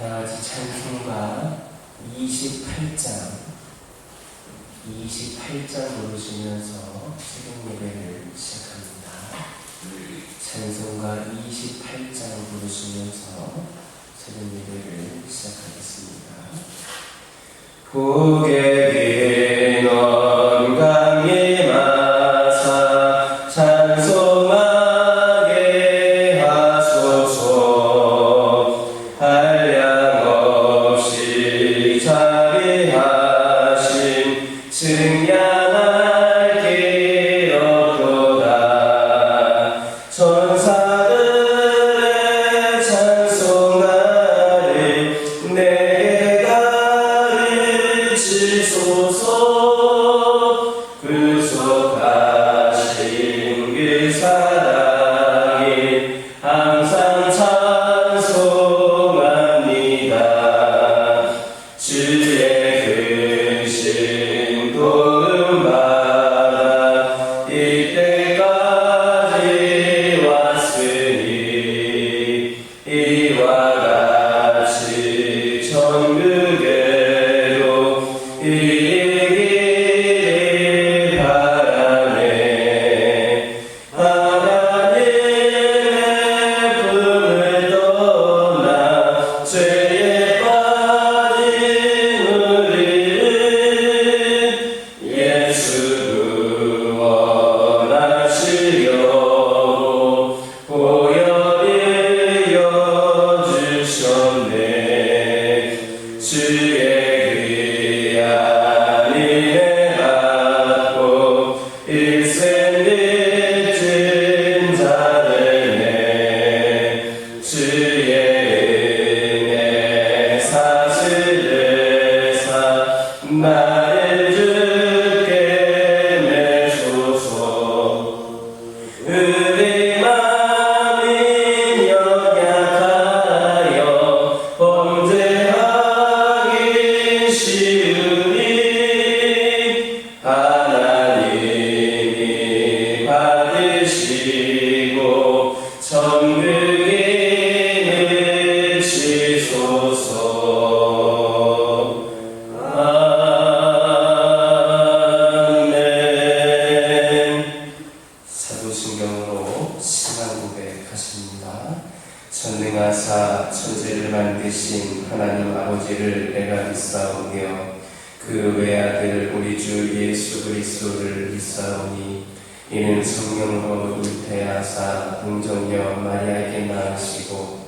다같이 찬송가 28장 부르시면서 새벽 예배를 시작합니다. 찬송가 28장 부르시면서 새벽 예배를 시작하겠습니다. 고개 넌 강에 마사 찬송하게 하소서. 한량없이 자비하심 증량할 길 없도다. 천사들의 찬송가를 내게 가르치소서. 구속하신 그 사랑이 항상 찬송합니다. 주의 크신 도움받아 이때까지 왔으니 이와 같이 천국에로 이르기를 바라네. 하나님의 품을 떠나 죄에 빠진 우리를 예수 구원하시려고 보혈을 여주셨네. 주의 귀한 은혜 받고 일생 믿은 자들네. 주의 은혜 사슬에사 나를 주께 매소서. 우리 마음이 연약하여 범죄하기 쉬우니 하나님이 받으시고 천국에 넣으시소서. 아멘. 사도신경으로 신앙 고백하십니다. 전능하사 천지를 만드신 하나님 아버지를 내가 믿사오며 그 외아들 우리 주 예수 그리스도를 믿사오니 이는 성령으로 잉태하사 동정녀 마리아에게 낳으시고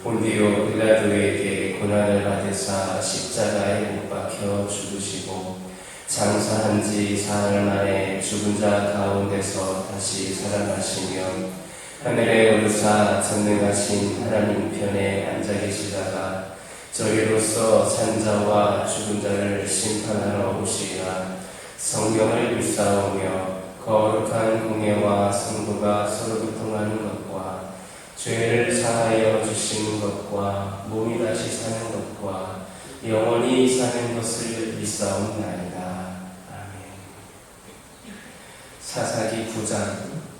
본디오 빌라도에게 고난을 받으사 십자가에 못 박혀 죽으시고 장사한 지 사흘 만에 죽은 자 가운데서 다시 살아나시며 하늘에 오르사 전능하신 하나님 편에 앉아 계시다가 저희로서 산자와 죽은 자를 심판하러 오시리라. 성경을 믿사오며 거룩한 공예와 성도가 서로 교통하는 것과 죄를 사하여 주시는 것과 몸이 다시 사는 것과 영원히 사는 것을 믿사옵나이다. 아멘. 사사기 9장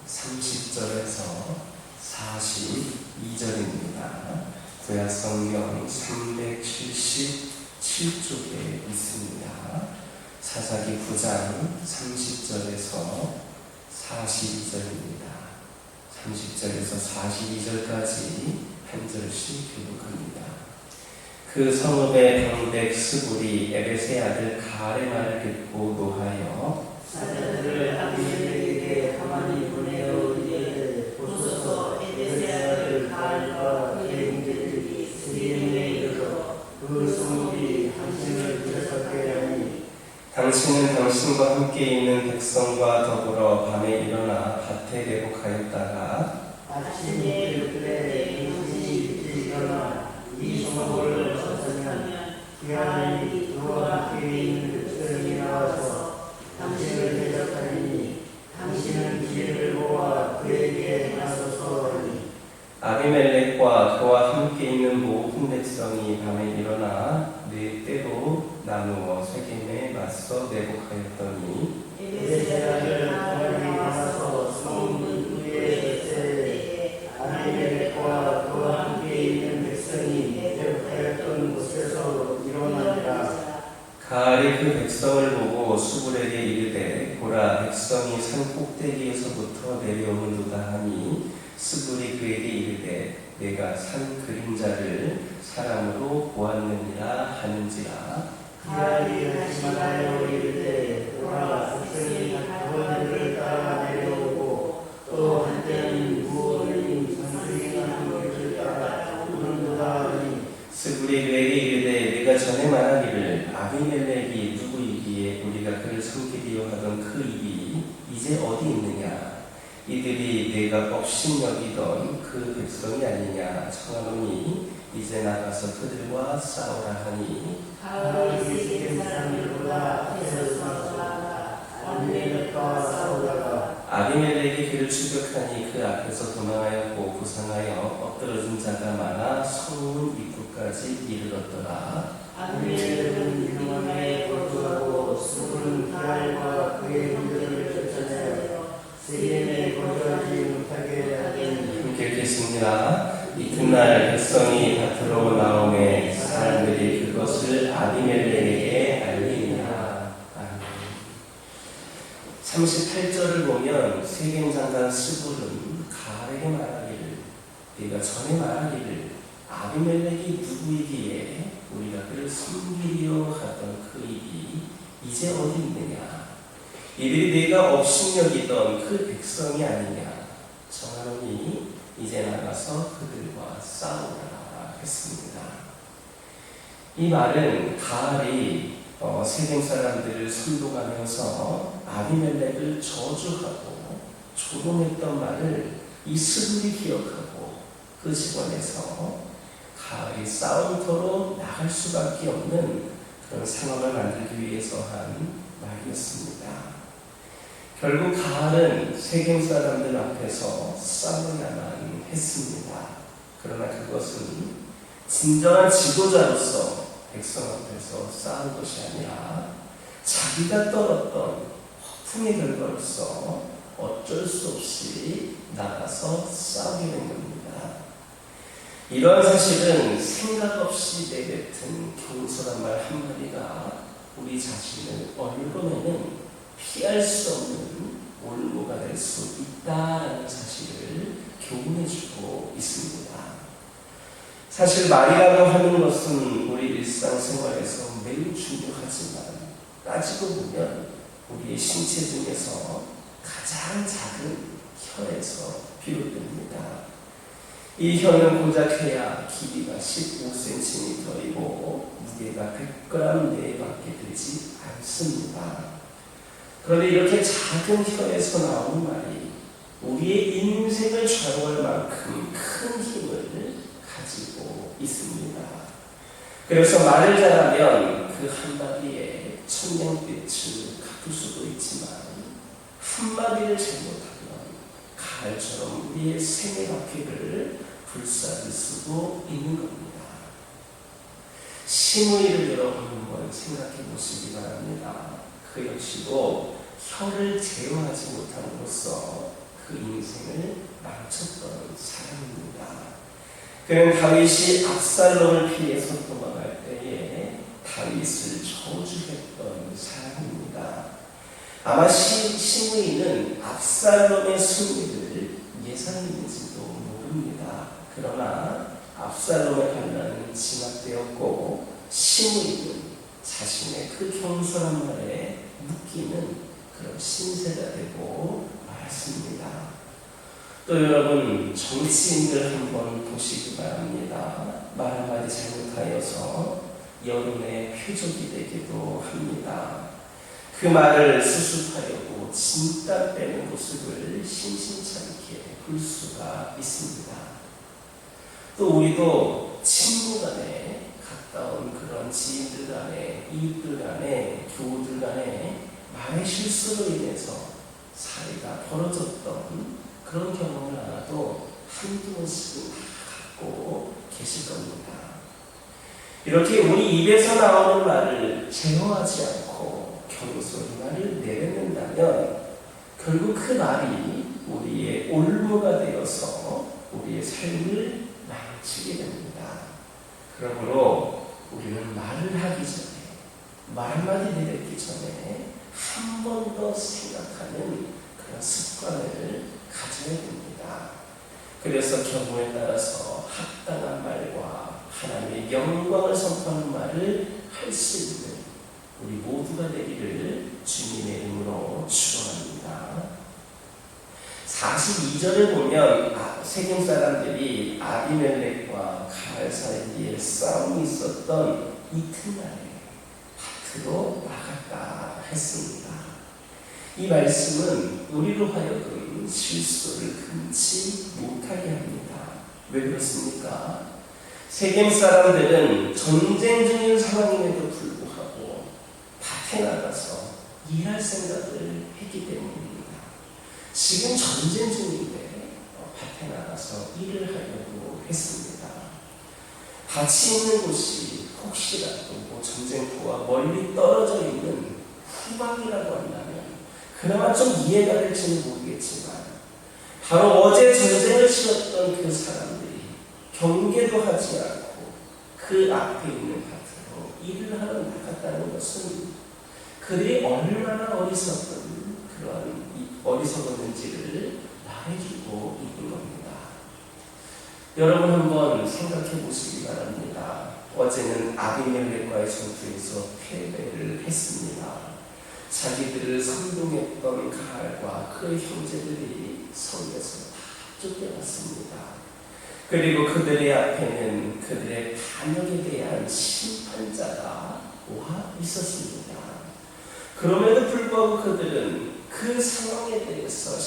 30절에서 42절입니다. 구약성경 377쪽에 있습니다. 사사기 9장 30절에서 42절입니다. 30절에서 42절까지 한 절씩 교독합니다. 그 성읍의 방백 스불이 에벳의 아들 가알의 말을 듣고 노하여 사자들을 아비멜렉에게 가만히 보내어 이르되 보소서 에벳의 아들 가알과 그의 형제들이 스리임에 이르러 그 성읍이 당신을 들여잡게 하니 당신은 당신과 함께 있는 백성과 더불어 밤에 일어나 밭에 대복하였다가 아침에 그때 당신이 일찍 일어나 이 성읍을 벗으면 기한이 그와 함께 있는 백성이 나와서 당신을 대적하니 당신은 기회를 모아 그에게 나서서 하니 아비멜렉과 그와 함께 있는 모든 백성이 밤에 일어나 네 때로 나누어 세겜에 맞서 내복하였더니 에벳의 아들 가알이 나와서 성문 위에 세대 아비멜렉과 그와 함께 있는 백성이 대적하였던 그 백성을 보고 수불에게 이르되 보라 백성이 산 꼭대기에서부터 내려오는도다 하니 수불이 그에게 이르되 내가 산 그림자를 사람으로 보았느니라 하는지라. 가을이 하시마요 이르되 보라 백성이 그들을 따라 내려오고 또 한때는 무어린 전투기가 그들을 따라 오는도다 하니 스불이 그에게 이르되 내가 전에 말하기를 아비멜렉이 누구이기에 우리가 그를 섬기리요 하던 그 입이 이제 어디 있느냐. 이들이 내가 업신여기던 그 백성이 아니냐 청하노니 이제 나가서 그들과 싸우라 하니 가을이 세겜 사람들보다 앞에서 나가 아비멜렉과 싸우다가 아비멜렉이 그를 추격하니 그 앞에서 도망하였고 부상하여 엎드러진 자가 많아 성문 입구까지 이르렀더라. 아비멜렉은 유명하에 거주하고 수불은 가알과 그의 형제를 쫓아내어 세겜에 거주하지 못하게 하더니 함께 읽겠습니다. 이튿날 백성이 밭으로 나오매 사람들이 그것을 아비멜렉에게 알리니라. 38절을 보면 세겜 장관 스불은 가알에게 말하기를 네가 전에 말하기를 아비멜렉이 누구이기에 우리가 그를 섬기려 하던 그 입이 이제 어디 있느냐. 이들이 네가 업신여기던 그 백성이 아니냐 정하노니 이제 나가서 그들과 싸우라 했습니다. 이 말은 가알이 세겜 사람들을 선동하면서 아비멜렉을 저주하고 조롱했던 말을 이 스불이 기억하고 그 집안에서 가알이 싸움터로 나갈 수밖에 없는 그런 상황을 만들기 위해서 한 말이었습니다. 결국 가알은 세겜 사람들 앞에서 싸워야만 했습니다. 그러나 그것은 진정한 지도자로서 백성 앞에서 싸운 것이 아니라 자기가 떨었던 허풍의 결과로서 어쩔 수 없이 나가서 싸우게 된 겁니다. 이러한 사실은 생각 없이 내뱉은 경솔한 말 한마디가 우리 자신을 얼굴에는 피할 수 없는 올무가 될 수 있다는 사실을 교훈해주고 있습니다. 사실 말이라고 하는 것은 우리 일상생활에서 매우 중요하지만 따지고 보면 우리의 신체 중에서 가장 작은 혀에서 비롯됩니다. 이 혀는 고작 해야 길이가 15cm이고 무게가 100g 내외밖에 되지 않습니다. 그런데 이렇게 작은 혀에서 나오는 말이 우리의 인생을 좌우할 만큼 큰 힘을 가지고 있습니다. 그래서 말을 잘하면 그 한마디에 천냥빛을 갚을 수도 있지만 한마디를 잘못하면 가을처럼 우리의 생애 바퀴를 불사를 수도 있는 겁니다. 시므이를 여러분 한번 생각해 보시기 바랍니다. 그 역시도 혀를 제어하지 못함으로써 그 인생을 망쳤던 사람입니다. 그는 다윗이 압살롬을 피해서 도망할 때에 다윗을 저주했던 사람입니다. 아마 시므이는 압살롬의 승리를 예상했는지도 모릅니다. 그러나 압살롬의 반란은 진압되었고 시므이는 자신의 그 경솔한 말에 묶이는 그런 신세가 되고 말았습니다. 또 여러분 정치인들 한번 보시기 바랍니다. 말 한마디 잘못하여서 여론의 표적이 되기도 합니다. 그 말을 수습하려고 진땀 빼는 모습을 심심치 않게 볼 수가 있습니다. 또 우리도 친구 간에 가까운 그런 지인들 간에 이웃들 간에 교우들 간에 말의 실수로 인해서 사이가 벌어졌던 그런 경험을 아마도 한두 번씩은 갖고 계실 겁니다. 이렇게 우리 입에서 나오는 말을 제어하지 않고 경솔한 말을 내뱉는다면 결국 그 말이 우리의 올무가 되어서 우리의 삶을 망치게 됩니다. 그러므로 우리는 말을 하기 전에 말 한마디 내뱉기 전에 한 번 더 생각하는 그런 습관을 가져야 됩니다. 그래서 경우에 따라서 합당한 말과 하나님의 영광을 선포하는 말을 할 수 있는 우리 모두가 되기를 주님의 이름으로 축원합니다. 42절을 보면 세겜 사람들이 아비멜렉과 가알 사이에 싸움이 있었던 이튿날에 밭으로 나갔다 했습니다. 이 말씀은 우리로 하여금 실수를 금치 못하게 합니다. 왜 그렇습니까? 세겜 사람들은 전쟁 중인 상황임에도 불구하고 밭에 나가서 일할 생각을 했기 때문입니다. 지금 전쟁 중인데 밭에 나가서 일을 하려고 했습니다. 밭이 있는 곳이 혹시라도 전쟁터와 멀리 떨어져 있는 후방이라고 한다면 그나마 좀 이해가 될지는 모르겠지만 바로 어제 전쟁을 치렀던 그 사람들이 경계도 하지 않고 그 앞에 있는 밭으로 일을 하러 나갔다는 것은 그들이 얼마나 어리석었는지를 말해주고 있는 겁니다. 여러분 한번 생각해 보시기 바랍니다. 어제는 아비멜렉과의 전투에서 패배를 했습니다. 자기들을 선동했던 가알과 그의 형제들이 성에서 다 쫓겨났습니다. 그리고 그들의 앞에는 그들의 반역에 대한 심판자가 와 있었습니다. 그럼에도 불구하고 그들은 그 상황에 대해서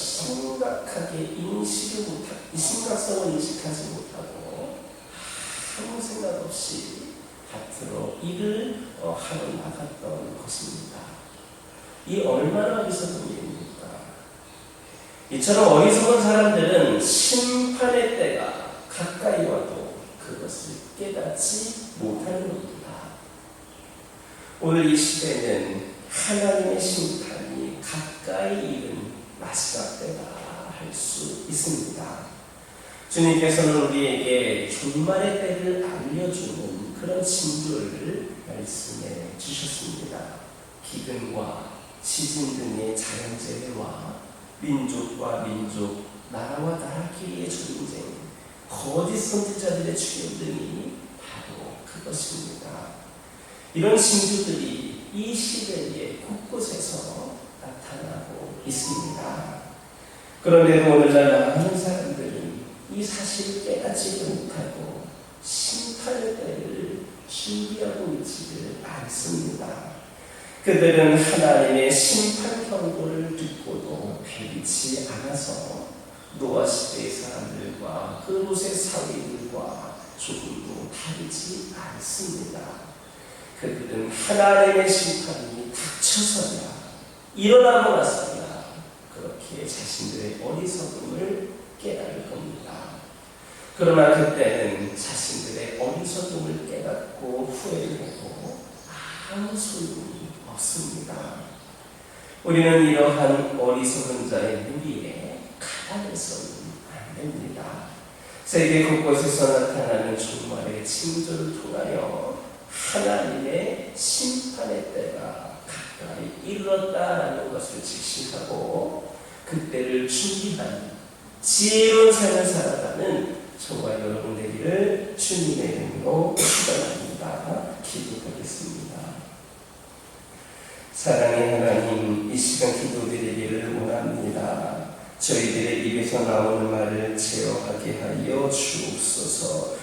심각성을 인식하지 못하고 아무 생각 없이 밭으로 일을 하러 나갔던 것입니다. 이 얼마나 어리석은 일입니까? 이처럼 어리석은 사람들은 심판의 때가 가까이 와도 그것을 깨닫지 못하는 겁니다. 오늘 이 시대는 하나님의 심판이 가까이 이른 마지막 때다 할 수 있습니다. 주님께서는 우리에게 종말의 때를 알려주는 그런 징조를 말씀해 주셨습니다. 기근과 지진 등의 자연재해와 민족과 민족, 나라와 나라끼리의 전쟁, 거짓 선지자들의 출현 등이 바로 그것입니다. 이런 징조들이 이 시대에 곳곳에서 나타나고 있습니다. 그런데도 오늘날 많은 사람들은 이 사실을 깨닫지도 못하고 심판의 때를 준비하고 있지를 않습니다. 그들은 하나님의 심판 경고를 듣고도 배기치 않아서 노아 시대의 사람들과 그곳의 사위들과 조금도 다르지 않습니다. 그들은 하나님의 심판이 닥쳐서야 일어나고 나서야 그렇게 자신들의 어리석음을 깨달을 겁니다. 그러나 그때는 자신들의 어리석음을 깨닫고 후회를 하고 아무 소용이 없습니다. 우리는 이러한 어리석은 자의 무리에 가담해서는 안 됩니다. 세계 곳곳에서 나타나는 종말의 징조를 통하여 하나님의 심판의 때가 가까이 이르렀다라는 것을 직시하고 그때를 준비하는 지혜로운 삶을 살아가는 저와 여러분 되기를 주님의 이름으로 축원합니다. 기도하겠습니다. 사랑의 하나님, 이 시간 기도드리기를 원합니다. 저희들의 입에서 나오는 말을 제어하게 하여 주옵소서.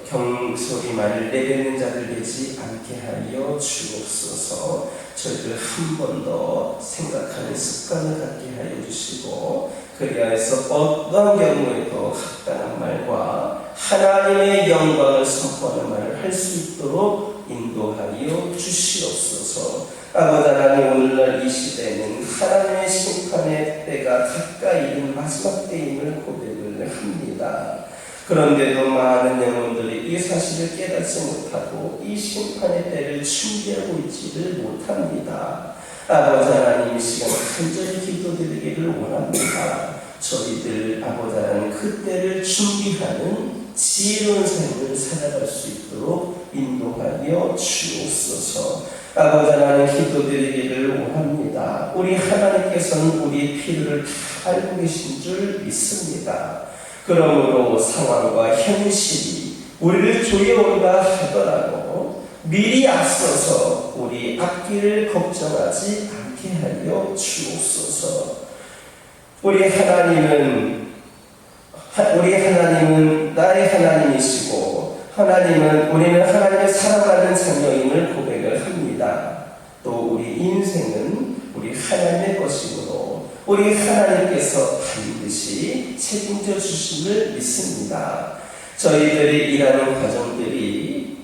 경소리 말을 내뱉는 자들 되지 않게 하여 주옵소서. 저희들 한 번 더 생각하는 습관을 갖게 하여 주시고 그리하여서 어떤 경우에도 합당한 말과 하나님의 영광을 선포하는 말을 할 수 있도록 인도하여 주시옵소서. 아버지 하나님, 오늘날 이 시대는 하나님의 심판의 때가 가까이 있는 마지막 때임을 고백을 합니다. 그런데도 많은 영혼들이 이 사실을 깨닫지 못하고 이 심판의 때를 준비하고 있지를 못합니다. 아버지 하나님, 이 시간 간절히 기도드리기를 원합니다. 저희들 아버지 하나님 그때를 준비하는 지혜로운 삶을 살아갈 수 있도록 인도하여 주옵소서. 아버지 하나님 기도드리기를 원합니다. 우리 하나님께서는 우리의 필요를 다 알고 계신 줄 믿습니다. 그러므로 상황과 현실이 우리를 조여온다 하더라도 미리 앞서서 우리 앞길을 걱정하지 않게 하여 주옵소서. 우리 하나님은 나의 하나님이시고 우리는 하나님의 사랑하는 자녀임을 고백을 합니다. 또 우리 인생은 우리 하나님의 것이므로 우리 하나님께서 반드시 책임져 주심을 믿습니다. 저희들이 일하는 과정들이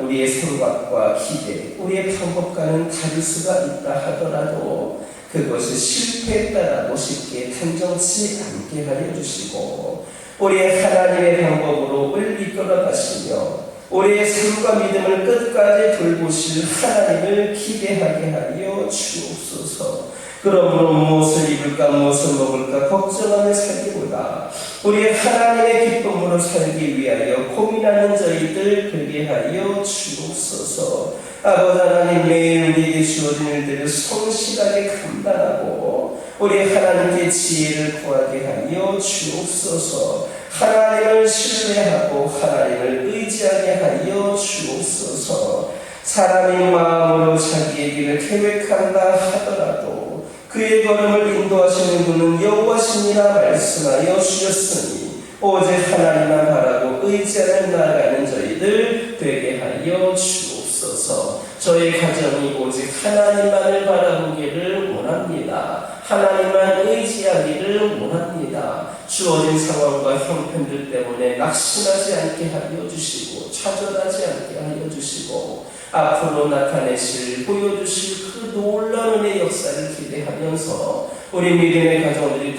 우리의 생각과 기대, 우리의 방법과는 다를 수가 있다 하더라도 그것이 실패했다라고 쉽게 단정치 않게 하여 주시고 우리의 하나님의 방법으로 이끌어 가시며 우리의 삶과 믿음을 끝까지 돌보실 하나님을 기대하게 하여 주옵소서. 그러므로 무엇을 입을까 무엇을 먹을까 걱정하며 살기보다 우리의 하나님의 기쁨으로 살기 위하여 고민하는 저희들 되게 하여 주옵소서. 아버지 하나님, 매일 우리에게 주어진 일들을 성실하게 감당하고 우리 하나님께 지혜를 구하게 하여 주옵소서. 하나님을 신뢰하고 하나님을 의지하게 하여 주옵소서. 사람이 마음으로 자기의 길을 계획한다 하더라도 그의 걸음을 인도하시는 분은 여호와시니라 말씀하여 주셨으니 오직 하나님만 바라고 의지하며 나아가는 저희들 되게 하여 주옵소서. 저희 가정이 오직 하나님만을 바라보기를 원합니다. 하나님만 의지하기를 원합니다. 주어진 상황과 형편들 때문에 낙심하지 않게 하여 주시고 좌절하지 않게 하여 주시고 앞으로 나타내실 보여주실 그 놀라운 은혜의 역사를 기대하면서 우리 믿음의 가정들이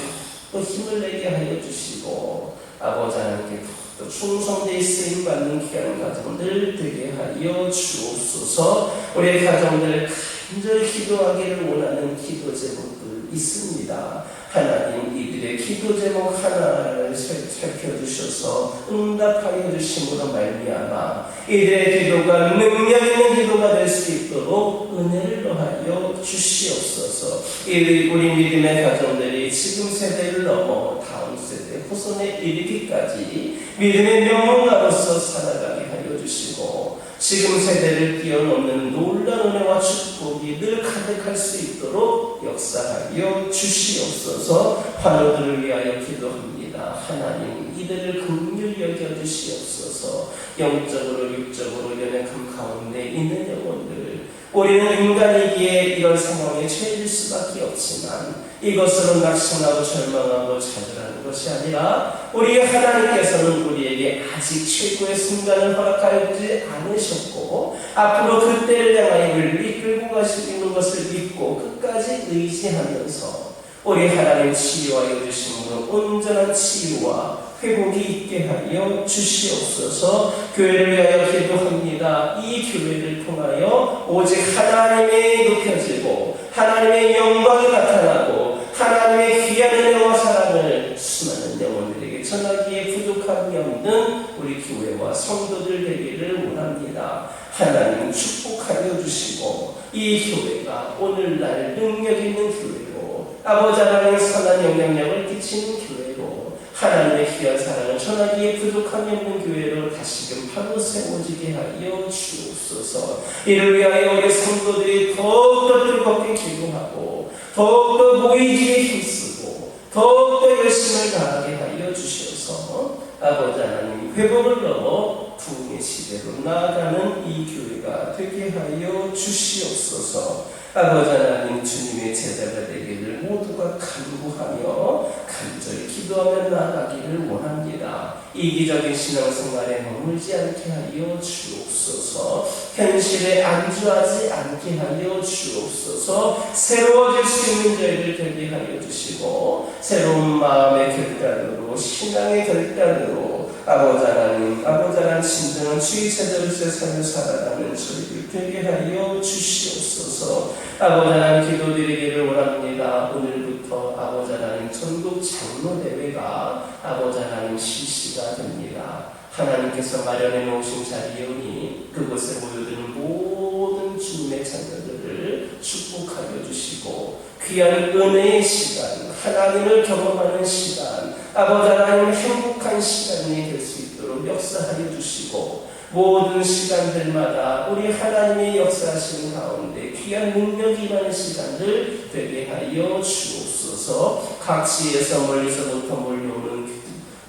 더 힘을 내게 하여 주시고 아버지 하나님께 더 충성되이 쓰임받는 귀한 가정들 되게 하여 주옵소서. 우리의 가정들 간절히 기도하기를 원하는 기도 제목들 있습니다. 하나님 이들의 기도 제목 하나를 살펴주셔서 응답하여 주심으로 말미암아 이들의 기도가 능력 있는 기도가 될 수 있도록 은혜를 더하여 주시옵소서. 우리 믿음의 가정들이 지금 세대를 넘어 다음 세대 후손에 이르기까지 믿음의 명문가로서 살아가게 하여 주시고 지금 세대를 뛰어넘는 놀라운 은혜와 축복이 늘 가득할 수 있도록 역사하여 주시옵소서. 환우들을 위하여 기도합니다. 하나님 이들을 긍휼히 여겨주시옵소서. 영적으로 육적으로 연약함 가운데 있는 영혼들 우리는 인간이기에 이런 상황에 처해질 수밖에 없지만 이것으로 낙심하고 절망하고 좌절하는 것이 아니라 우리 하나님께서는 우리에게 아직 최고의 순간을 허락하여 주지 않으셨고 앞으로 그때를 향하여 우리를 이끌고 가시는 것을 믿고 끝까지 의지하면서 우리 하나님 치유하여 주심으로 온전한 치유와 회복이 있게 하여 주시옵소서. 교회를 위하여 기도합니다. 이 교회를 통하여 오직 하나님의 높여지고 하나님의 영광이 나타나고 하나님의 귀한 은혜와 사랑을 수많은 영혼들에게 전하기에 부족함이 없는 우리 교회와 성도들 되기를 원합니다. 하나님 축복하여 주시고 이 교회가 오늘날 능력 있는 교회로 아버지 하나님의 선한 영향력을 끼치는 교회로 하나님의 귀한 사랑을 전하기에 부족함이 없는 교회로 다시금 바로 세워지게 하여 주옵소서. 이를 위하여 우리 성도들이 더욱더 뜨겁게 기도하고 더욱더 모이기에 힘쓰고 더욱더 열심을 다하게 하여 주셔서 아버지 하나님 회복을 넘어 부흥의 시대로 나아가는 이 교회가 되게 하여 주시옵소서. 아버지 하나님 주님의 제자가 되기를 모두가 간구하며 간절히 기도하며 나아가기를 원합니다. 이기적인 신앙생활에 머물지 않게 하여 주옵소서. 현실에 안주하지 않게 하여 주옵소서. 새로워질 수 있는 저희들 되게 하여 주시고 새로운 마음의 결단으로 신앙의 결단으로 아버지 하나님 진정한 주의 제자로서의 삶을 살아가는 저희들 되게 하여 주시옵소서. 아버지 하나님 기도드리기를 원합니다. 오늘부터 아버지 하나님 전국 장로대회가 아버지 하나님 실시가 됩니다. 하나님께서 마련해 놓으신 자리이오니 그곳에 모여드는 모든 주님의 주님의 자녀들을 축복하여 주시고 귀한 은혜의 시간, 하나님을 경험하는 시간, 아버지 하나님 행복한 시간이 될 수 있도록 역사하여 주시고 모든 시간들마다 우리 하나님의 역사하시는 가운데 귀한 능력이 임하는 시간들 되게 하여 주옵소서. 각지에서 멀리서부터 몰려오는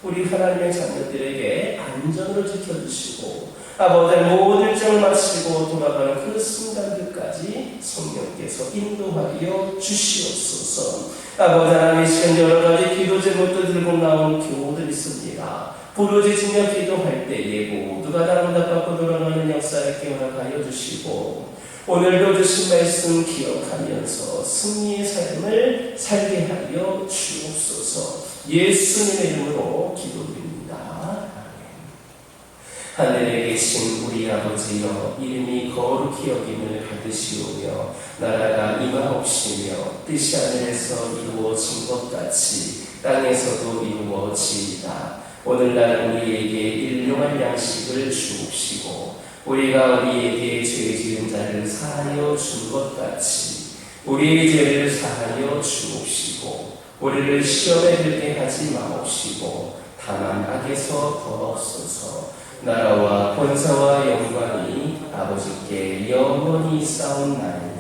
우리 하나님의 자녀들에게 안전으로 지켜주시고 아버지 모든 일정을 마치고 돌아가는 그 순간들까지 성령께서 인도하여 주시옵소서. 아버지 하나님 시간 여러 가지 기도 제목도 들고 나온 교우들 있습니다. 부르짖으며 기도할 때에 모두가 다 응답받고 돌아가는 역사에 깨어나가여 주시고 오늘도 주신 말씀 기억하면서 승리의 삶을 살게 하여 주옵소서. 예수님의 이름으로 기도드립니다. 하늘에 계신 우리 아버지여, 이름이 거룩히 여김을 받으시오며 나라가 임하옵시며 뜻이 하늘에서 이루어진 것 같이 땅에서도 이루어지이다. 오늘날 우리에게 일용할 양식을 주옵시고 우리가 우리에게 죄 지은 자를 사하여 준 것 같이 우리의 죄를 사하여 주옵시고 우리를 시험에 들게 하지 마옵시고 다만 악에서 구하옵소서. 나라와 권세와 영광이 아버지께 영원히 쌓옵나이다.